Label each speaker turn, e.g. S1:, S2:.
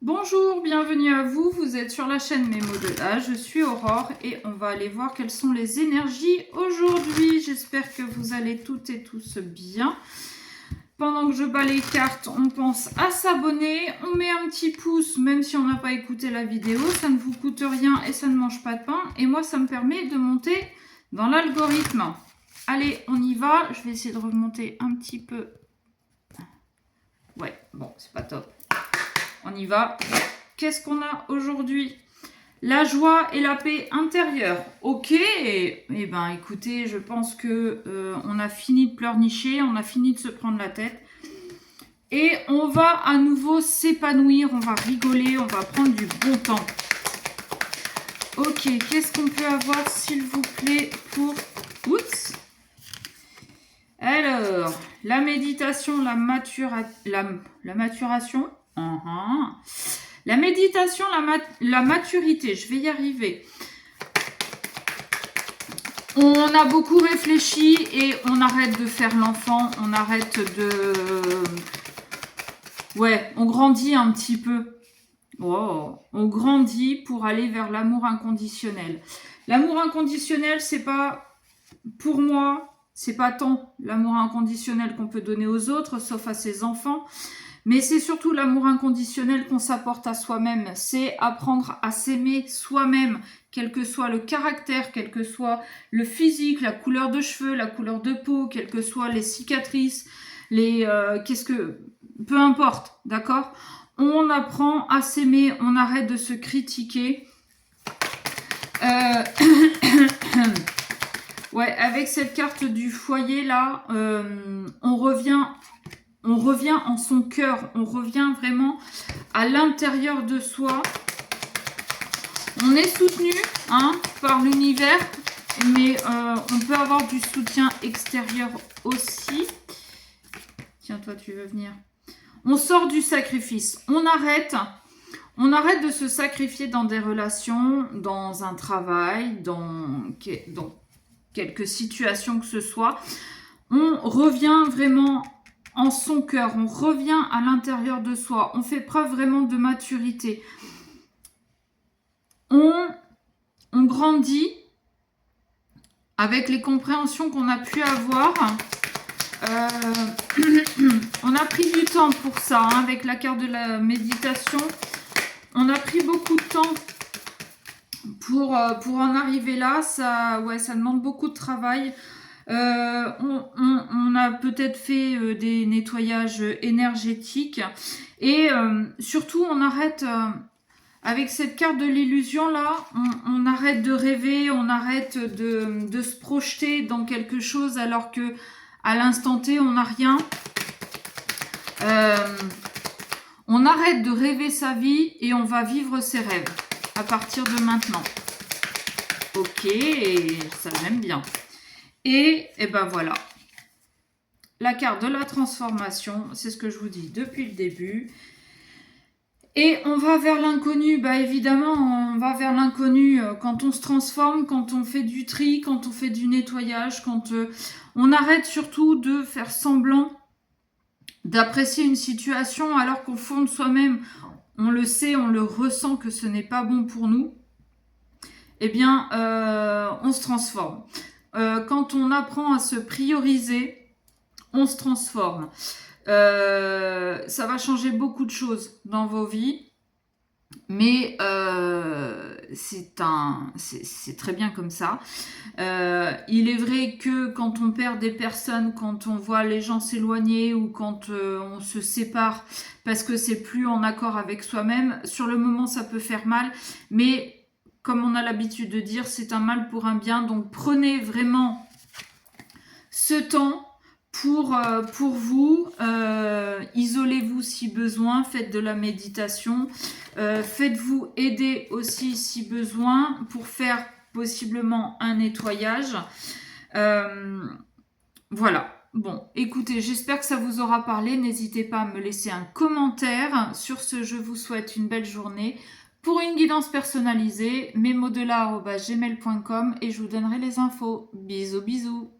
S1: Bonjour, bienvenue à vous, vous êtes sur la chaîne Mes Mots-de-l'Âge, je suis Aurore et on va aller voir quelles sont les énergies aujourd'hui. J'espère que vous allez toutes et tous bien. Pendant que je bats les cartes, on pense à s'abonner, on met un petit pouce même si on n'a pas écouté la vidéo, ça ne vous coûte rien et ça ne mange pas de pain. Et moi ça me permet de monter dans l'algorithme. Allez, on y va, je vais essayer de remonter un petit peu. Ouais, bon, c'est pas top. On y va. Qu'est-ce qu'on a aujourd'hui? La joie et la paix intérieure. Ok. Eh ben, écoutez, je pense que on a fini de pleurnicher, on a fini de se prendre la tête. Et on va à nouveau s'épanouir, on va rigoler, on va prendre du bon temps. Ok, qu'est-ce qu'on peut avoir, s'il vous plaît, pour... Oups. Alors, la méditation, la maturation. La méditation, la maturité, je vais y arriver. On a beaucoup réfléchi et on arrête de faire l'enfant, on arrête de... Ouais, on grandit un petit peu. Oh, on grandit pour aller vers l'amour inconditionnel. L'amour inconditionnel, c'est pas, pour moi, c'est pas tant l'amour inconditionnel qu'on peut donner aux autres, sauf à ses enfants. Mais c'est surtout l'amour inconditionnel qu'on s'apporte à soi-même. C'est apprendre à s'aimer soi-même, quel que soit le caractère, quel que soit le physique, la couleur de cheveux, la couleur de peau, quelles que soient les cicatrices, peu importe, d'accord? On apprend à s'aimer, on arrête de se critiquer. Ouais, avec cette carte du foyer là, on revient en son cœur, on revient vraiment à l'intérieur de soi. On est soutenu par l'univers, mais on peut avoir du soutien extérieur aussi. Tiens, toi, tu veux venir? On sort du sacrifice, on arrête de se sacrifier dans des relations, dans un travail, dans quelques situations que ce soit. On revient vraiment en son cœur, on revient à l'intérieur de soi, on fait preuve vraiment de maturité. On grandit avec les compréhensions qu'on a pu avoir. On a pris du temps pour ça, avec la carte de la méditation. On a pris beaucoup de temps pour en arriver là. Ça demande beaucoup de travail. On a peut-être fait des nettoyages énergétiques et surtout on arrête avec cette carte de l'illusion là, on arrête de rêver, on arrête de se projeter dans quelque chose alors que à l'instant T on n'a rien. On arrête de rêver sa vie et on va vivre ses rêves à partir de maintenant. Ok, ça j'aime bien. Et ben voilà, la carte de la transformation, c'est ce que je vous dis depuis le début. Et on va vers l'inconnu, bah évidemment, on va vers l'inconnu quand on se transforme, quand on fait du tri, quand on fait du nettoyage, quand on arrête surtout de faire semblant d'apprécier une situation alors qu'au fond de soi-même, on le sait, on le ressent que ce n'est pas bon pour nous. Eh bien, on se transforme. Quand on apprend à se prioriser, on se transforme. Ça va changer beaucoup de choses dans vos vies, mais c'est très bien comme ça. Il est vrai que quand on perd des personnes, quand on voit les gens s'éloigner ou quand on se sépare parce que c'est plus en accord avec soi-même, sur le moment ça peut faire mal, mais comme on a l'habitude de dire, c'est un mal pour un bien. Donc prenez vraiment ce temps pour vous, isolez-vous si besoin, faites de la méditation, faites-vous aider aussi si besoin pour faire possiblement un nettoyage. Voilà. Bon, écoutez, j'espère que ça vous aura parlé. N'hésitez pas à me laisser un commentaire. Sur ce, je vous souhaite une belle journée. Pour une guidance personnalisée, mesmots-de-l'art@gmail.com et je vous donnerai les infos. Bisous, bisous.